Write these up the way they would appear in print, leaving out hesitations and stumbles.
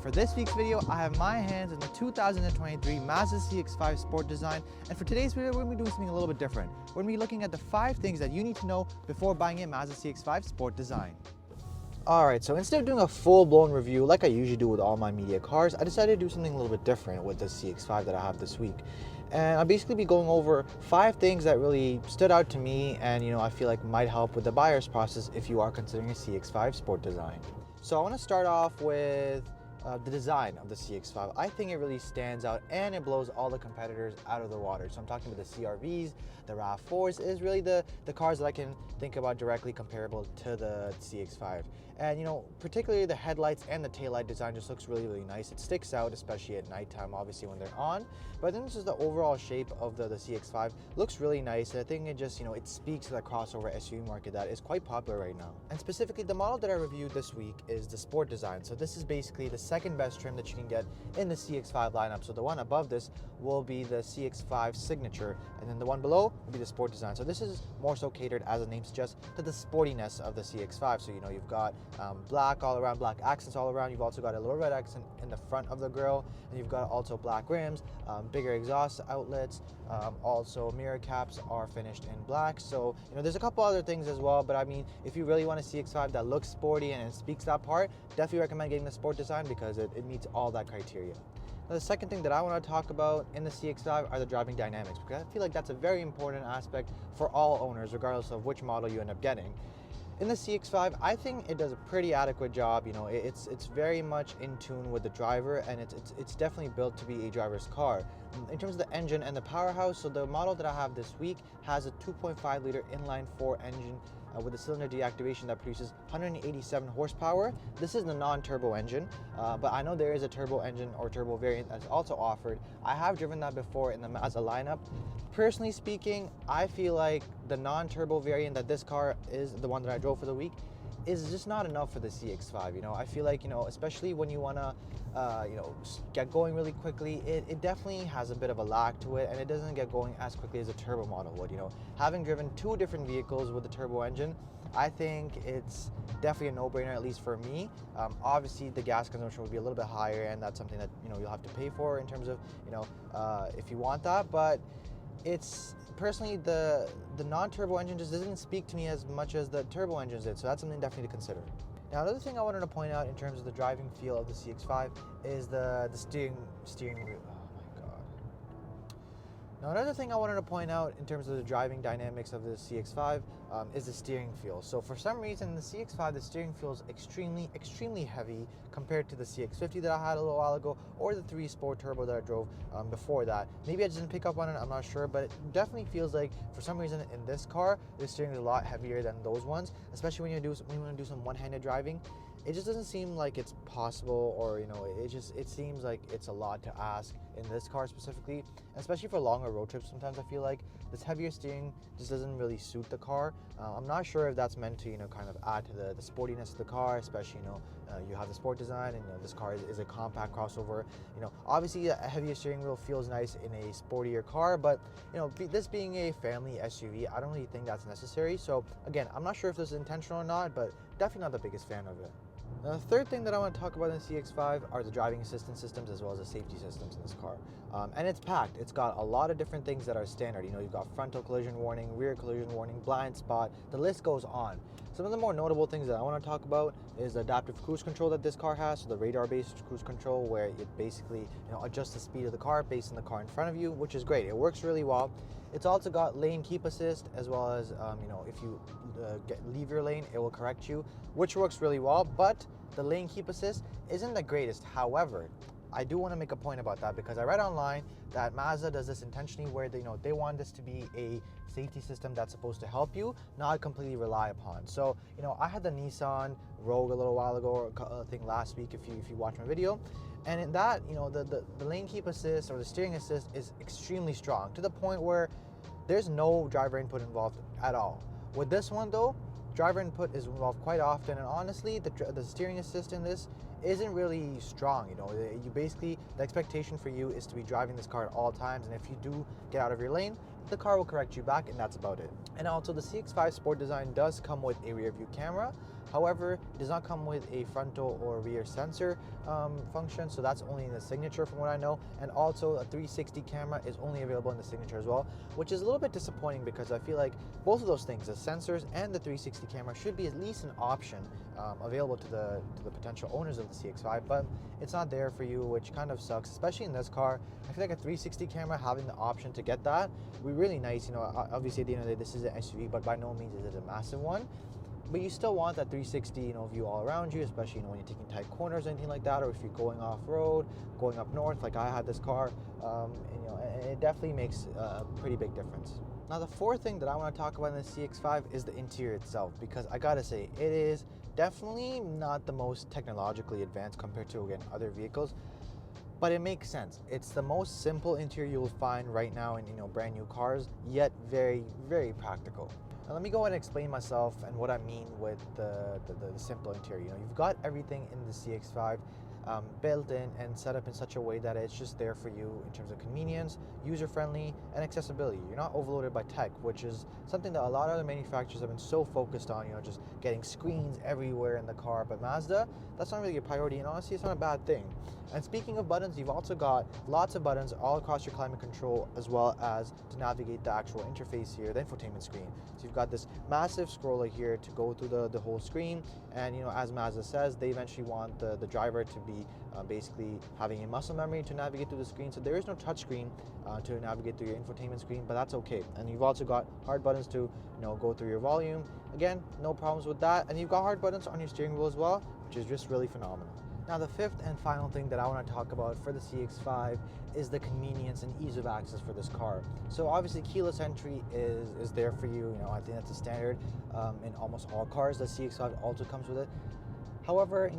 for this week's video, I have my hands in the 2023 Mazda CX-5 Sport Design, and for today's video, we're going to be doing something a little bit different. We're going to be looking at the 5 things that you need to know before buying a Mazda CX-5 Sport Design. Alright, so instead of doing a full-blown review like I usually do with all my media cars, I decided to do something a little bit different with the CX-5 that I have this week. And I'll basically be going over 5 things that really stood out to me and I feel like might help with the buyer's process if you are considering a CX-5 Sport Design. So I want to start off with the design of the CX-5. I think it really stands out and it blows all the competitors out of the water. So I'm talking about the CR-Vs, the RAV4s is really the cars that I can think about directly comparable to the CX-5. And particularly the headlights and the taillight design just looks really, really nice. It sticks out, especially at nighttime, obviously when they're on. But then this is the overall shape of the CX-5. Looks really nice. I think it just, it speaks to the crossover SUV market that is quite popular right now. And specifically, the model that I reviewed this week is the Sport Design. So this is basically the second best trim that you can get in the CX-5 lineup. So the one above this will be the CX-5 Signature, and then the one below will be the Sport Design. So this is more so catered, as the name suggests, to the sportiness of the CX-5. So you've got black all around, black accents all around. You've also got a little red accent in the front of the grille, and you've got also black rims, bigger exhaust outlets. Also mirror caps are finished in black. So there's a couple other things as well, but I mean, if you really want a CX-5 that looks sporty and it speaks that part, definitely recommend getting the Sport Design because it meets all that criteria. Now, the second thing that I want to talk about in the CX-5 are the driving dynamics, because I feel like that's a very important aspect for all owners, regardless of which model you end up getting. In the CX-5, I think it does a pretty adequate job. It's very much in tune with the driver, and it's definitely built to be a driver's car. In terms of the engine and the powerhouse, so the model that I have this week has a 2.5 liter inline-4 engine with a cylinder deactivation that produces 187 horsepower. This is the non-turbo engine, but I know there is a turbo engine or turbo variant that's also offered. I have driven that before in the Mazda lineup. Personally speaking, I feel like the non-turbo variant that this car is, the one that I drove for the week, is just not enough for the CX-5. I feel like, especially when you want to, get going really quickly, it definitely has a bit of a lag to it, and it doesn't get going as quickly as a turbo model would. Having driven 2 different vehicles with the turbo engine, I think it's definitely a no-brainer, at least for me. Obviously, the gas consumption would be a little bit higher, and that's something that you'll have to pay for in terms of if you want that. But it's personally the non-turbo engine just doesn't speak to me as much as the turbo engines did, so that's something definitely to consider. Now, another thing I wanted to point out in terms of the driving feel of the CX-5 is the steering wheel. Oh my god. Now, another thing I wanted to point out in terms of the driving dynamics of the CX-5 is the steering feel. So for some reason, in the CX-5, the steering feel is extremely, extremely heavy compared to the CX-50 that I had a little while ago, or the 3 Sport Turbo that I drove before that. Maybe I just didn't pick up on it, I'm not sure, but it definitely feels like, for some reason, in this car, the steering is a lot heavier than those ones, especially when you want to do some one-handed driving. It just doesn't seem like it's possible, or it seems like it's a lot to ask in this car specifically, especially for longer road trips. Sometimes I feel like this heavier steering just doesn't really suit the car. I'm not sure if that's meant to kind of add to the sportiness of the car, especially you have the Sport Design, and this car is a compact crossover. Obviously a heavier steering wheel feels nice in a sportier car, but this being a family SUV, I don't really think that's necessary. So again, I'm not sure if this is intentional or not, but definitely not the biggest fan of it. Now, the third thing that I want to talk about in the CX-5 are the driving assistance systems as well as the safety systems in this car. And it's packed. It's got a lot of different things that are standard. You've got frontal collision warning, rear collision warning, blind spot, the list goes on. Some of the more notable things that I want to talk about is the adaptive cruise control that this car has, so the radar-based cruise control, where it basically adjusts the speed of the car based on the car in front of you, which is great. It works really well. It's also got lane keep assist, as well as if you leave your lane, it will correct you, which works really well. But the lane keep assist isn't the greatest. However, I do want to make a point about that, because I read online that Mazda does this intentionally, where they want this to be a safety system that's supposed to help you, not completely rely upon. So I had the Nissan Rogue a little while ago, or I think last week if you watch my video, and in that the lane keep assist or the steering assist is extremely strong, to the point where there's no driver input involved at all. With this one though, driver input is involved quite often, and honestly the steering assist in this isn't really strong. You basically, the expectation for you is to be driving this car at all times, and if you do get out of your lane, the car will correct you back, and that's about it. And also, the CX-5 Sport Design does come with a rear view camera. However, it does not come with a frontal or rear sensor function, so that's only in the Signature from what I know, and also a 360 camera is only available in the Signature as well, which is a little bit disappointing because I feel like both of those things, the sensors and the 360 camera, should be at least an option available to the potential owners of the CX-5, but it's not there for you, which kind of sucks, especially in this car. I feel like a 360 camera, having the option to get that would be really nice. You know, obviously at the end of the day, this is an SUV, but by no means is it a massive one. But you still want that 360, view all around you, especially, when you're taking tight corners or anything like that, or if you're going off-road, going up north, like I had this car, and it definitely makes a pretty big difference. Now, the fourth thing that I want to talk about in the CX-5 is the interior itself, because I gotta say, it is definitely not the most technologically advanced compared to, again, other vehicles, but it makes sense. It's the most simple interior you'll find right now in, brand new cars, yet very, very practical. Now let me go ahead and explain myself and what I mean with the simple interior. You've got everything in the CX-5 built in and set up in such a way that it's just there for you in terms of convenience, user-friendly, and accessibility. You're not overloaded by tech, which is something that a lot of other manufacturers have been so focused on, just getting screens everywhere in the car. But Mazda, that's not really a priority, and honestly, it's not a bad thing. And speaking of buttons, you've also got lots of buttons all across your climate control, as well as to navigate the actual interface here, the infotainment screen. So you've got this massive scroller here to go through the whole screen, and as Mazda says, they eventually want the driver to be basically having a muscle memory to navigate through the screen. So there is no touch screen to navigate through your infotainment screen, but that's okay. And you've also got hard buttons to go through your volume. Again, no problems with that. And you've got hard buttons on your steering wheel as well, which is just really phenomenal. Now, the fifth and final thing that I want to talk about for the CX-5 is the convenience and ease of access for this car. So obviously keyless entry is there for you. I think that's a standard in almost all cars. The CX-5 also comes with it. However,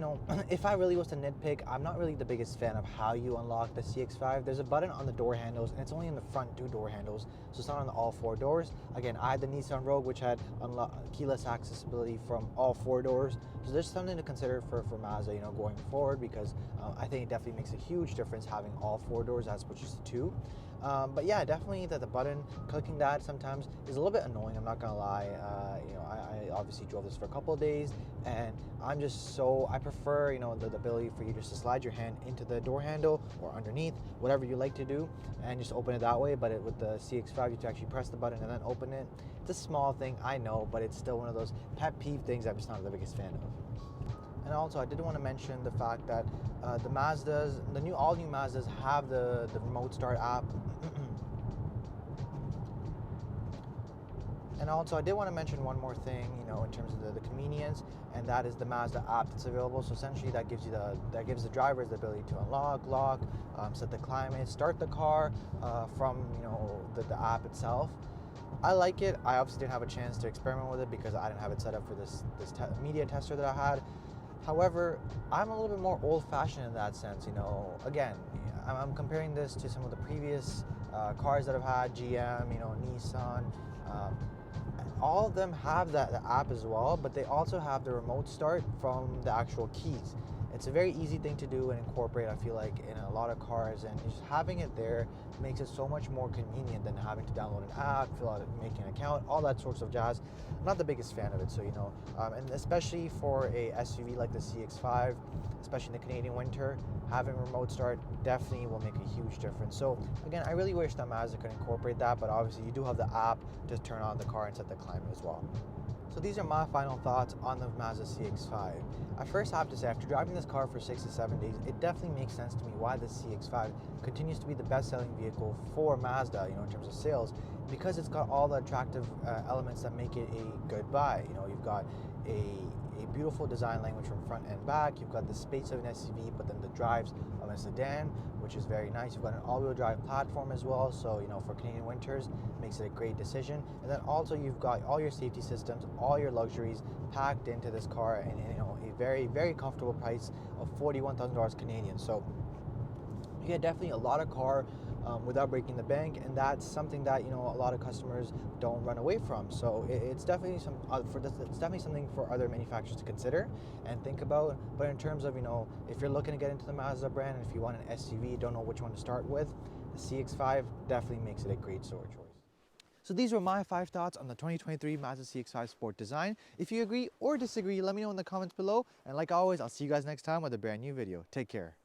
if I really was to nitpick, I'm not really the biggest fan of how you unlock the CX-5. There's a button on the door handles, and it's only in the front two door handles, so it's not on all four doors. Again, I had the Nissan Rogue, which had keyless accessibility from all four doors. So there's something to consider for Mazda, going forward, because I think it definitely makes a huge difference having all four doors as opposed to two. But yeah, definitely that the button, clicking that sometimes is a little bit annoying, I'm not gonna lie. I obviously drove this for a couple of days, and I prefer, the ability for you just to slide your hand into the door handle or underneath, whatever you like to do, and just open it that way. But with the CX-5, you have to actually press the button and then open it. It's a small thing, I know, but it's still one of those pet peeve things I'm just not the biggest fan of. And also, I did want to mention the fact that the Mazdas, all new Mazdas have the remote start app. And also, I did want to mention one more thing, in terms of the convenience, and that is the Mazda app that's available. So essentially, that gives the drivers the ability to unlock, lock, set the climate, start the car from the app itself. I like it. I obviously didn't have a chance to experiment with it because I didn't have it set up for this media tester that I had. However, I'm a little bit more old-fashioned in that sense. Again, I'm comparing this to some of the previous cars that I've had, GM, Nissan. All of them have the app as well, but they also have the remote start from the actual keys. It's a very easy thing to do and incorporate, I feel like, in a lot of cars, and just having it there makes it so much more convenient than having to download an app, fill out, make an account, all that sorts of jazz. I'm not the biggest fan of it, so and especially for a SUV like the CX-5, especially in the Canadian winter, having remote start definitely will make a huge difference. So again, I really wish that Mazda could incorporate that, but obviously you do have the app to turn on the car and set the climate as well. So these are my final thoughts on the Mazda CX-5. I first have to say, after driving this car for 6 to 7 days, it definitely makes sense to me why the CX-5 continues to be the best-selling vehicle for Mazda, in terms of sales, because it's got all the attractive elements that make it a good buy. You've got a beautiful design language from front and back. You've got the space of an SUV, but then the drives of a sedan, which is very nice. You've got an all-wheel drive platform as well, so for Canadian winters, makes it a great decision. And then also you've got all your safety systems, all your luxuries packed into this car, and a very, very comfortable price of $41,000 Canadian. So you get definitely a lot of car without breaking the bank, and that's something that a lot of customers don't run away from. So it's definitely it's definitely something for other manufacturers to consider and think about. But in terms of if you're looking to get into the Mazda brand, and if you want an SUV, don't know which one to start with, the CX-5 definitely makes it a great choice. So these were my 5 thoughts on the 2023 Mazda CX-5 Sport design. If you agree or disagree, let me know in the comments below. And like always, I'll see you guys next time with a brand new video. Take care.